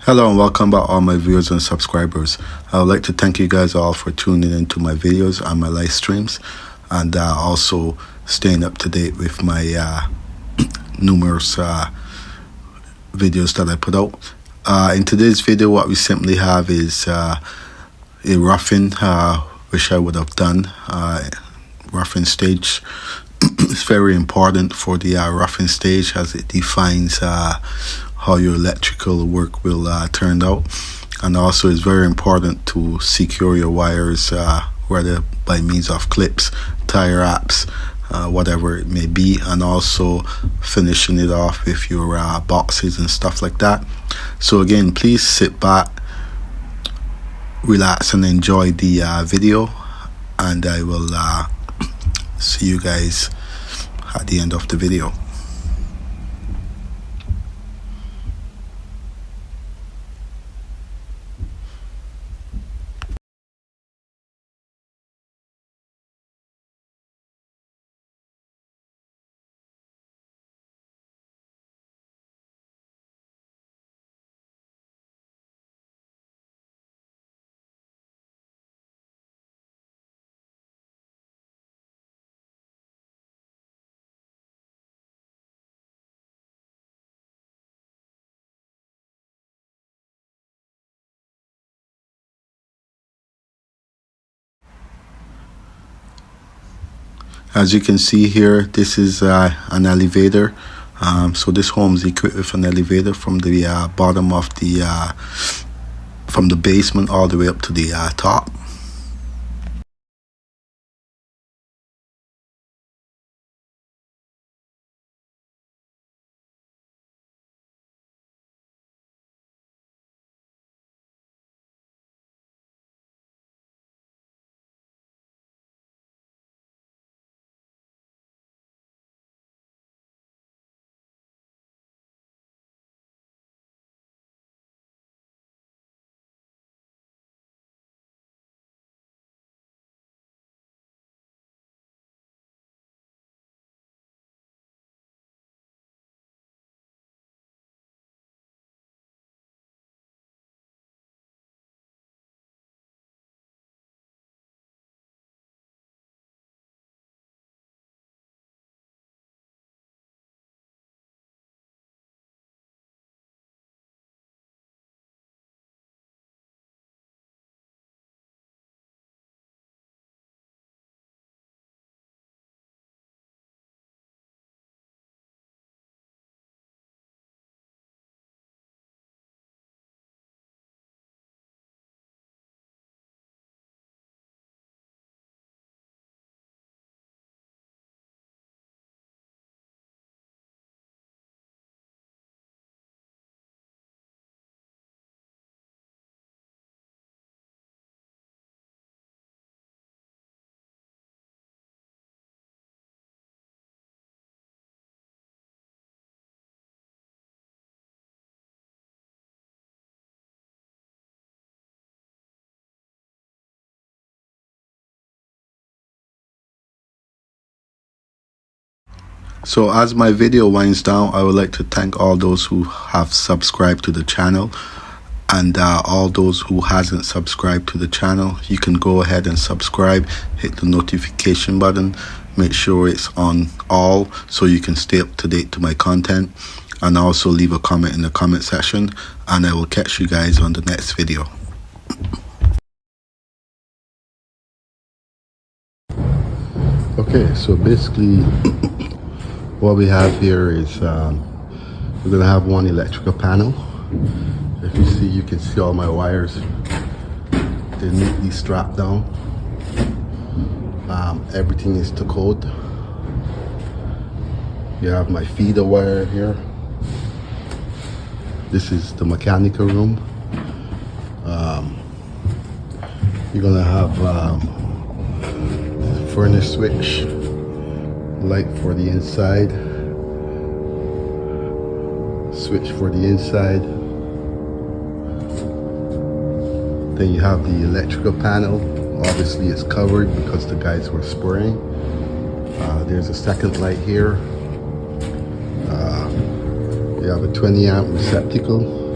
Hello and welcome back all my viewers and subscribers. I would like to thank you guys all for tuning into my videos and my live streams, and also staying up to date with my numerous videos that I put out. In today's video, what we simply have is a roughing, which I would have done. Roughing stage is very important for the roughing stage, as it defines how your electrical work will turn out, and also it's very important to secure your wires, whether by means of clips, tie wraps, whatever it may be, and also finishing it off with your boxes and stuff like that. So again, please sit back, relax and enjoy the video, and I will see you guys at the end of the video. As you can see here, this is an elevator. So this home is equipped with an elevator from the bottom of from the basement all the way up to the top. So as my video winds down, I would like to thank all those who have subscribed to the channel, and all those who hasn't subscribed to the channel, you can go ahead and subscribe, hit the notification button, make sure it's on all so you can stay up to date to my content, and also leave a comment in the comment section, and I will catch you guys on the next video. Okay, so basically what we have here is we're gonna have one electrical panel. If you see, you can see all my wires. They're neatly strapped down. Everything is to code. You have my feeder wire here. This is the mechanical room. You're gonna have furnace switch, light for the inside, switch for the inside. Then you have the electrical panel. Obviously it's covered because the guys were spraying. There's a second light here. You have a 20 amp receptacle.